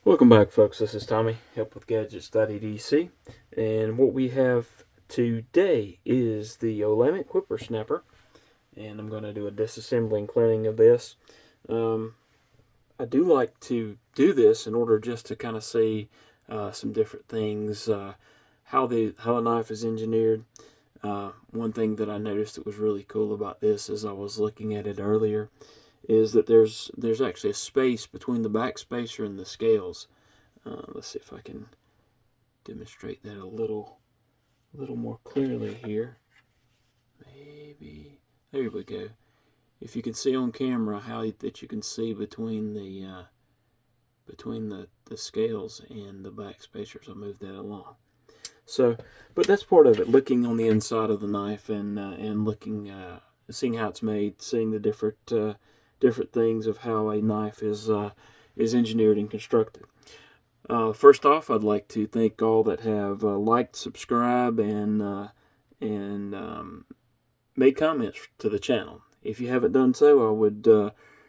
Welcome back, folks. This is Tommy, helpwithgadgets.edc, and what we have today is the Olamic Whippersnapper, and I'm going to do a disassembly and cleaning of this. I do like to do this in order just to kind of see some different things, how the knife is engineered. One thing that I noticed that was really cool about this, as I was looking at it earlier, is that there's actually a space between the back spacer and the scales. Let's see if I can demonstrate that a little more clearly here. Maybe there we go. If you can see on camera how that you can see between the scales and the back spacers. I'll move that along. So, but that's part of it. Looking on the inside of the knife and looking, seeing how it's made, seeing the different things of how a knife is engineered and constructed. First off, I'd like to thank all that have liked, subscribed, and made comments to the channel. If you haven't done so, I would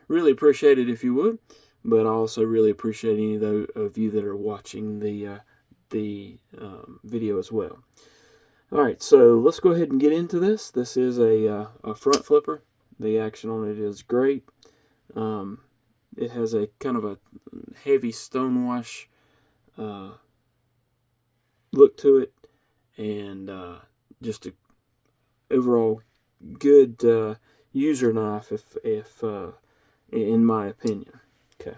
really appreciate it if you would. But I also really appreciate any of those of you that are watching the video as well. All right, so let's go ahead and get into this. This is a front flipper. The action on it is great. It has a kind of a heavy stonewash look to it, and just a overall good user knife, if in my opinion. Okay.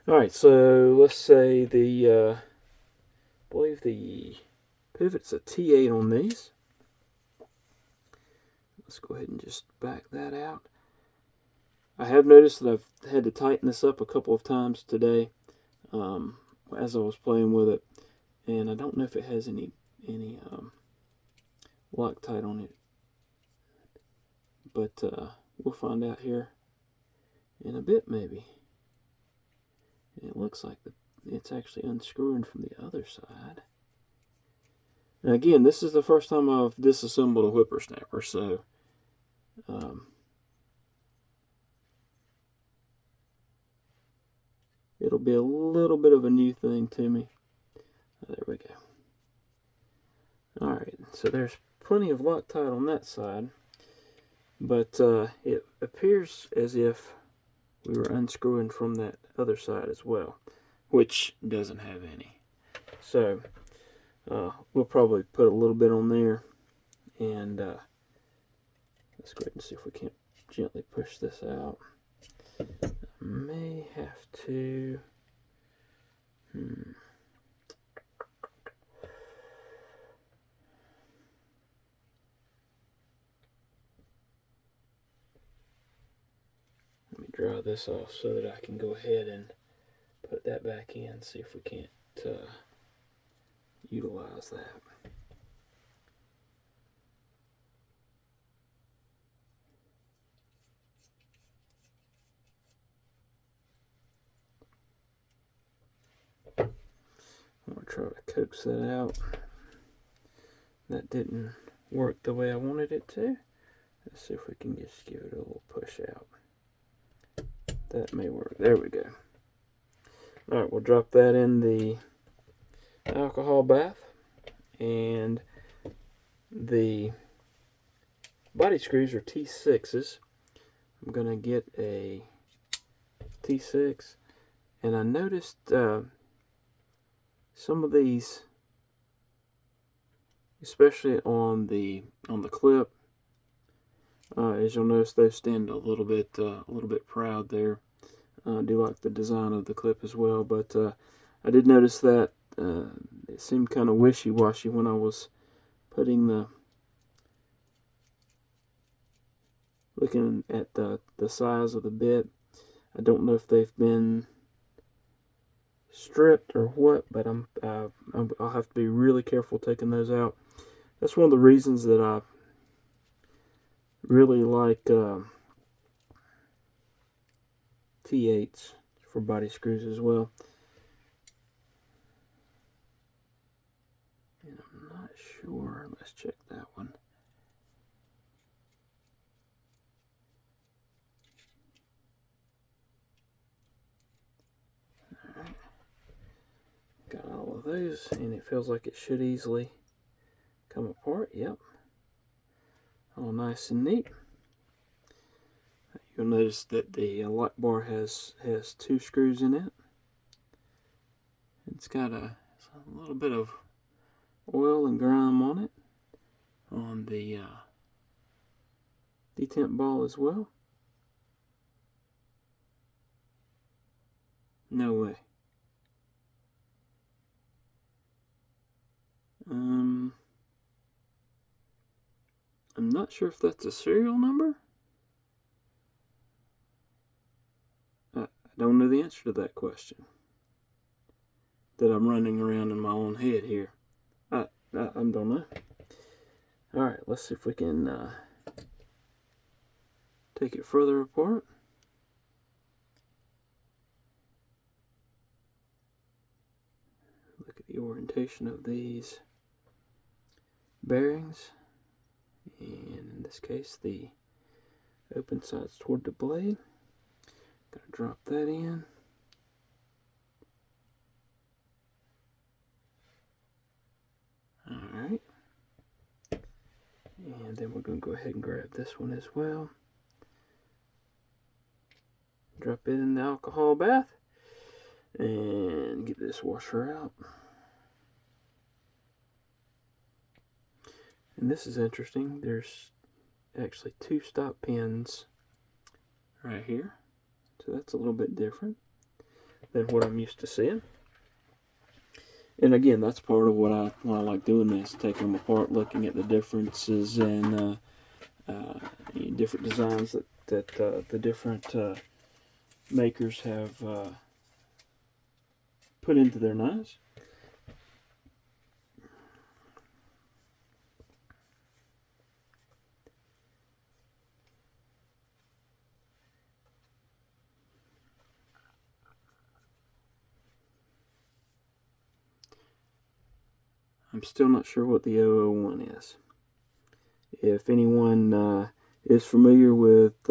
All right, so let's say I believe the pivot's a T8 on these. Let's go ahead and just back that out. I have noticed that I've had to tighten this up a couple of times today as I was playing with it, and I don't know if it has any Loctite on it, but we'll find out here in a bit maybe. And it looks like it's actually unscrewing from the other side. Now again, this is the first time I've disassembled a Whippersnapper, so it'll be a little bit of a new thing to me. There we go. Alright, so there's plenty of Loctite on that side, but it appears as if we were unscrewing from that other side as well, which doesn't have any. So we'll probably put a little bit on there, and let's go ahead and see if we can't gently push this out. May have to. Let me draw this off so that I can go ahead and put that back in, see if we can't utilize that. I'm going to try to coax that out. That didn't work the way I wanted it to. Let's see if we can just give it a little push out. That may work. There we go. Alright, we'll drop that in the alcohol bath, and the body screws are T6s. I'm going to get a T6, and I noticed some of these, especially on the clip, as you'll notice, those stand a little bit proud there. I do like the design of the clip as well, but I did notice that it seemed kind of wishy-washy when I was looking at the size of the bit. I don't know if they've been stripped or what, but I'll have to be really careful taking those out. That's one of the reasons that I really like T8s for body screws as well. And I'm not sure. Let's check that one. All right. those, and it feels like it should easily come apart. Yep, all nice and neat. You'll notice that the lock bar has 2 screws in it. It's got a little bit of oil and grime on it on the detent ball as well. No way. I'm not sure if that's a serial number. I don't know the answer to that question. That I'm running around in my own head here. I don't know. Alright, let's see if we can take it further apart. Look at the orientation of these bearings. And in this case, the open side's toward the blade. Gonna drop that in. Alright. And then we're going to go ahead and grab this one as well. Drop it in the alcohol bath. And get this washer out. And this is interesting. There's actually 2 stop pins right here. So that's a little bit different than what I'm used to seeing. And again, that's part of what I like doing this, taking them apart, looking at the differences and different designs that the different makers have put into their knives. I'm still not sure what the 001 is. If anyone is familiar with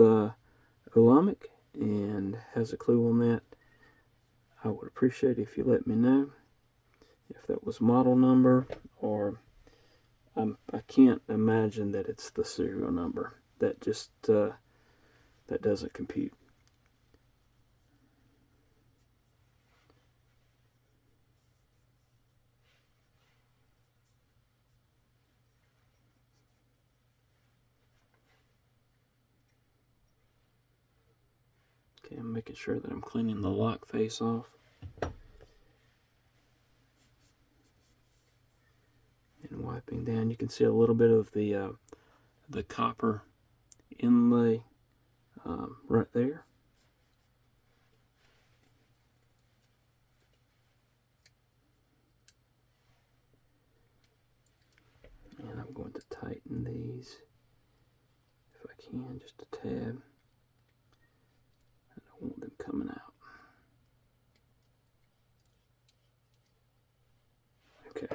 Olamic and has a clue on that, I would appreciate it if you let me know if that was model number, or I can't imagine that it's the serial number. That just that doesn't compute. Okay, I'm making sure that I'm cleaning the lock face off. And wiping down. You can see a little bit of the copper inlay right there. And I'm going to tighten these if I can, just a tad. I don't want them coming out. Okay.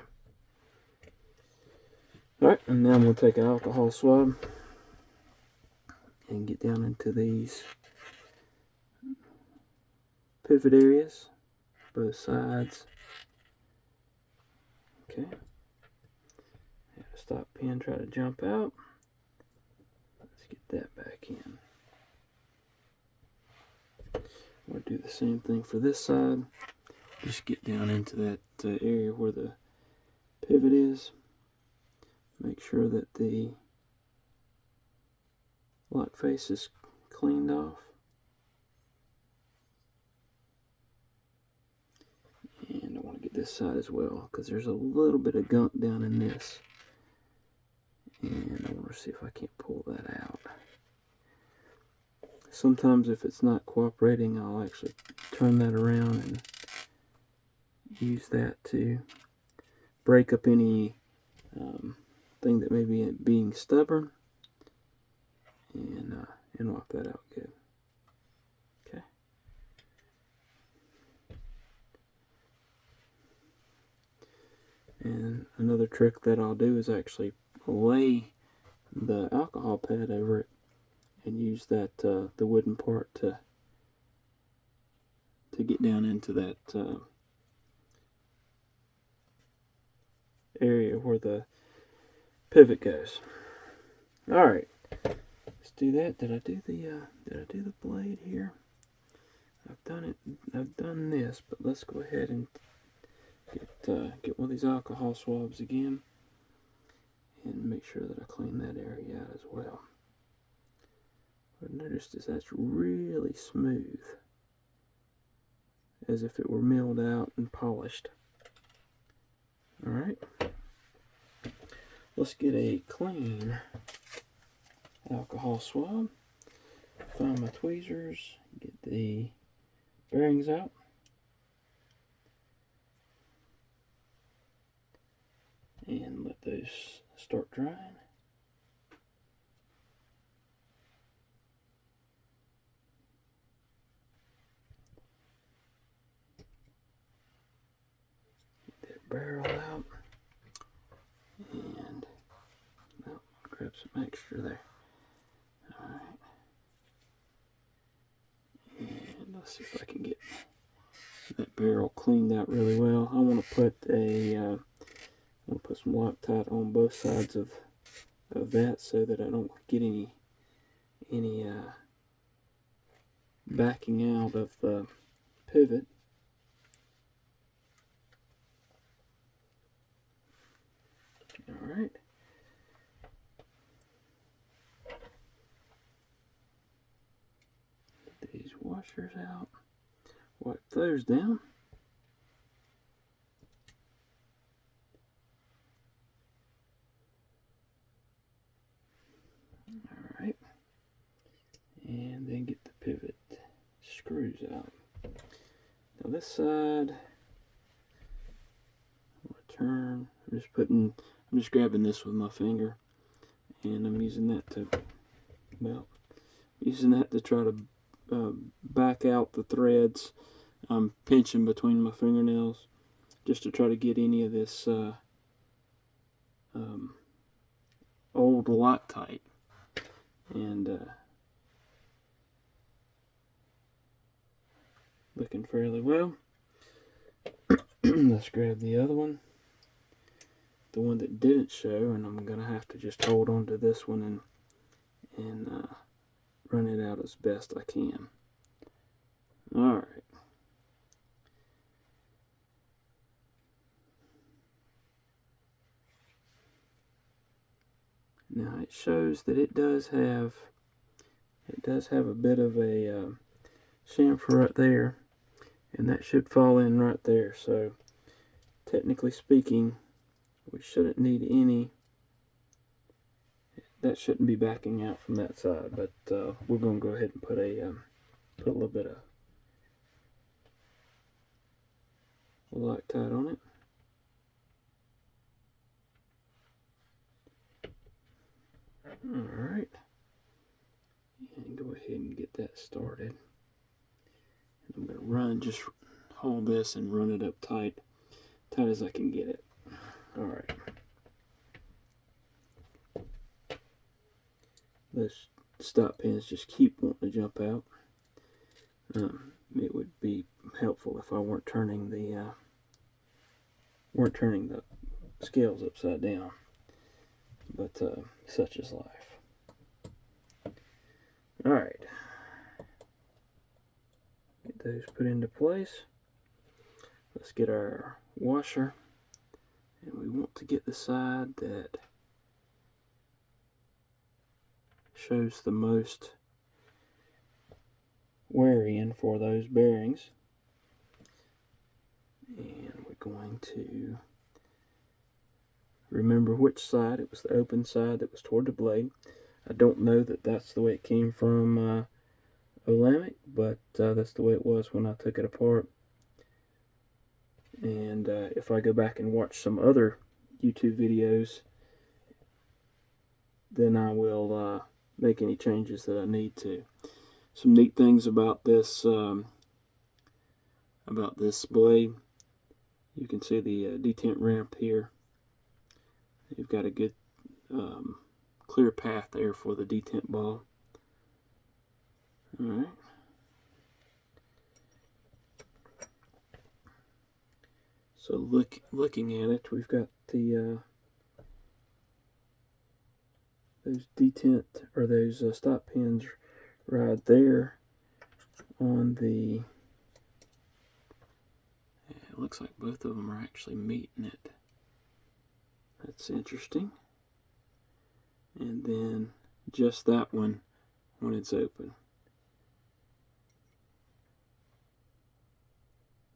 Alright, and now I'm going to take an alcohol swab and get down into these pivot areas, both sides. Okay. Stop pin, try to jump out. Let's get that back in. We'll do the same thing for this side. Just get down into that area where the pivot is. Make sure that the lock face is cleaned off. And I want to get this side as well, because there's a little bit of gunk down in this. And I want to see if I can't pull that out. Sometimes if it's not cooperating, I'll actually turn that around and use that to break up any thing that may be being stubborn, and wipe that out good. Okay. And another trick that I'll do is actually lay the alcohol pad over it and use that the wooden part to get down into that area where the pivot goes. All right, let's do that. Did I do the blade here? I've done it. I've done this, but let's go ahead and get one of these alcohol swabs again, and make sure that I clean that area out as well. What I noticed is that's really smooth, as if it were milled out and polished. All right, let's get a clean alcohol swab. Find my tweezers, get the bearings out. And let those start drying. Get that barrel out. And grab some extra there. Alright. And let's see if I can get that barrel cleaned out really well. I want to put some Loctite on both sides of that, so that I don't get any backing out of the pivot. All right. Get these washers out. Wipe those down. Alright, and then get the pivot screws out. Now this side, I'm going to turn. I'm just grabbing this with my finger, and I'm using that to try to back out the threads. I'm pinching between my fingernails just to try to get any of this old Loctite. And looking fairly well. Let's grab the other one, the one that didn't show, and I'm gonna have to just hold on to this one and run it out as best I can. All right. Now it shows that it does have a bit of a chamfer right there, and that should fall in right there. So technically speaking, we shouldn't need any. That shouldn't be backing out from that side, but we're going to go ahead and put a little bit of Loctite on it. Alright, and go ahead and get that started. I'm going to just hold this and run it up tight as I can get it. Alright. Those stop pins just keep wanting to jump out. It would be helpful if I weren't turning the scales upside down. But such is life. Alright. Get those put into place. Let's get our washer. And we want to get the side that shows the most wearing for those bearings. And we're going to remember which side. It was the open side that was toward the blade. I don't know that that's the way it came from Olamic, but that's the way it was when I took it apart. And if I go back and watch some other YouTube videos, then I will make any changes that I need to. Some neat things about this blade. You can see the detent ramp here. You've got a good clear path there for the detent ball. Alright. So looking at it, we've got the those detent or those stop pins right there on the. It looks like both of them are actually meeting it. That's interesting. And then just that one when it's open.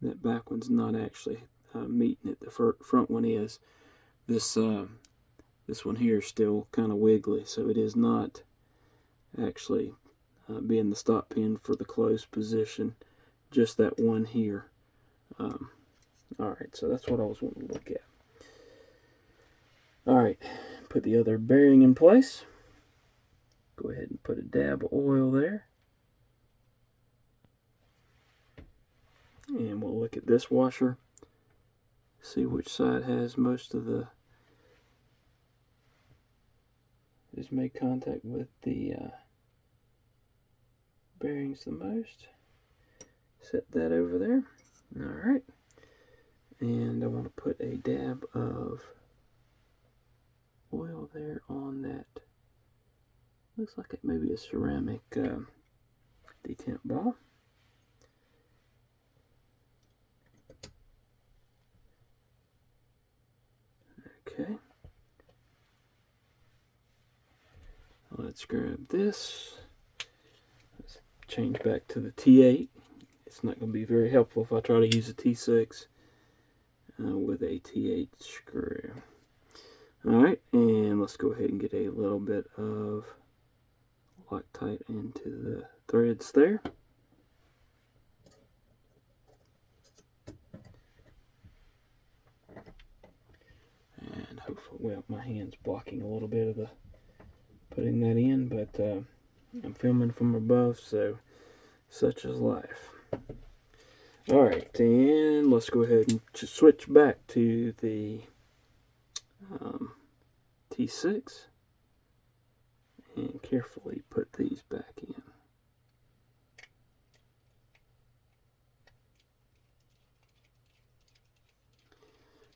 That back one's not actually meeting it. The front one is. This one here is still kind of wiggly, so it is not actually being the stop pin for the closed position. Just that one here. Alright, so that's what I was wanting to look at. Alright, put the other bearing in place. Go ahead and put a dab of oil there. And we'll look at this washer. See which side has most of the... has made contact with the bearings the most. Set that over there. Alright. And I want to put a dab of oil there on that. Looks like it may be a ceramic detent ball. Okay. Let's grab this. Let's change back to the T8. It's not going to be very helpful if I try to use a T6 with a T8 screw. Alright, and let's go ahead and get a little bit of Loctite into the threads there. And hopefully, well, my hand's blocking a little bit of the putting that in, but I'm filming from above, so such is life. Alright, and let's go ahead and just switch back to the T6 and carefully put these back in.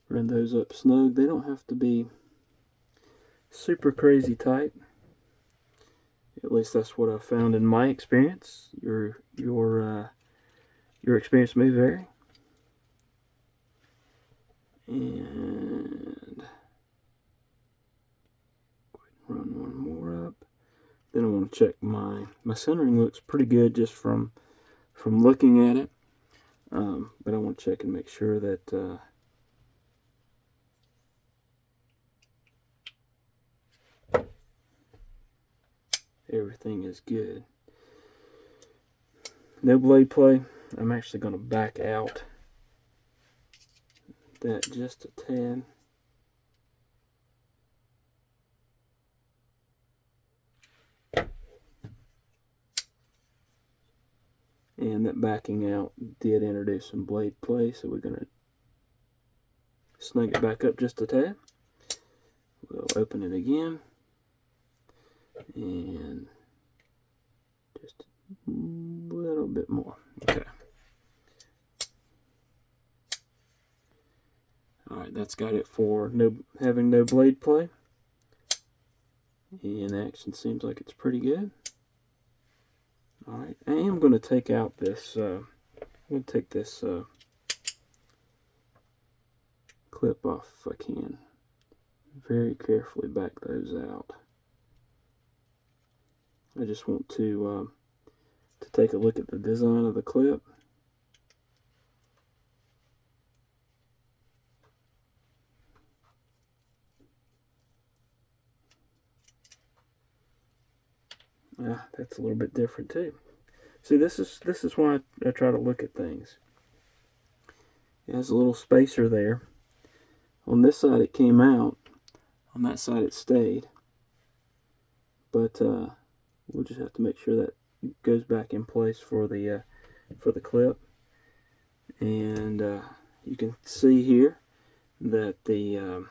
Run those up snug. They don't have to be super crazy tight. At least that's what I've found in my experience. Your experience may vary. And run one more up. Then I want to check my centering. Looks pretty good just from looking at it. But I want to check and make sure that everything is good. No blade play. I'm actually going to back out that just a tad. And that backing out did introduce some blade play, so we're going to snug it back up just a tad. We'll open it again. And just a little bit more. Okay. Alright, that's got it for having no blade play. And action seems like it's pretty good. Alright, I am going to take out this, I'm going to take this clip off if I can. Very carefully back those out. I just want to take a look at the design of the clip. That's a little bit different too. See, this is why I try to look at things. It has a little spacer there. On this side it came out. On that side it stayed. But we'll just have to make sure that goes back in place for the clip. And you can see here that the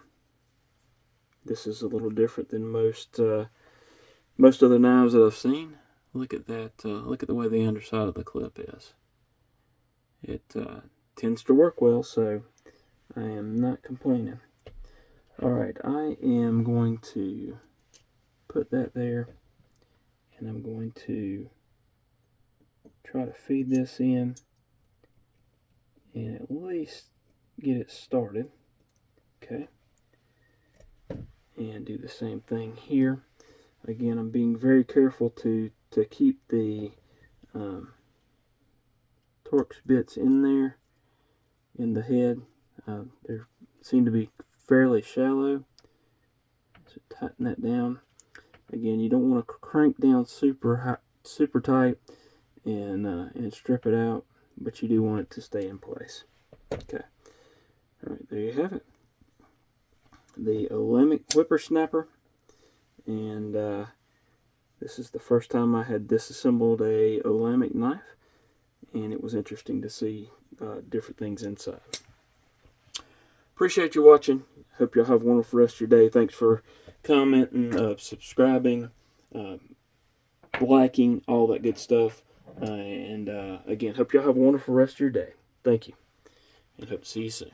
this is a little different than most other knives that I've seen. Look at that. Look at the way the underside of the clip is. It tends to work well, so I am not complaining. Alright, I am going to put that there, and I'm going to try to feed this in and at least get it started. Okay. And do the same thing here. Again, I'm being very careful to keep the Torx bits in there, in the head. They seem to be fairly shallow, so tighten that down. Again, you don't want to crank down super tight and strip it out, but you do want it to stay in place. Okay. All right, there you have it. The Olamic Whippersnapper, and this is the first time I had disassembled a Olamic knife, and it was interesting to see different things inside. Appreciate you watching. Hope y'all have a wonderful rest of your day. Thanks for commenting, subscribing, liking, all that good stuff. And again, hope y'all have a wonderful rest of your day. Thank you, and hope to see you soon.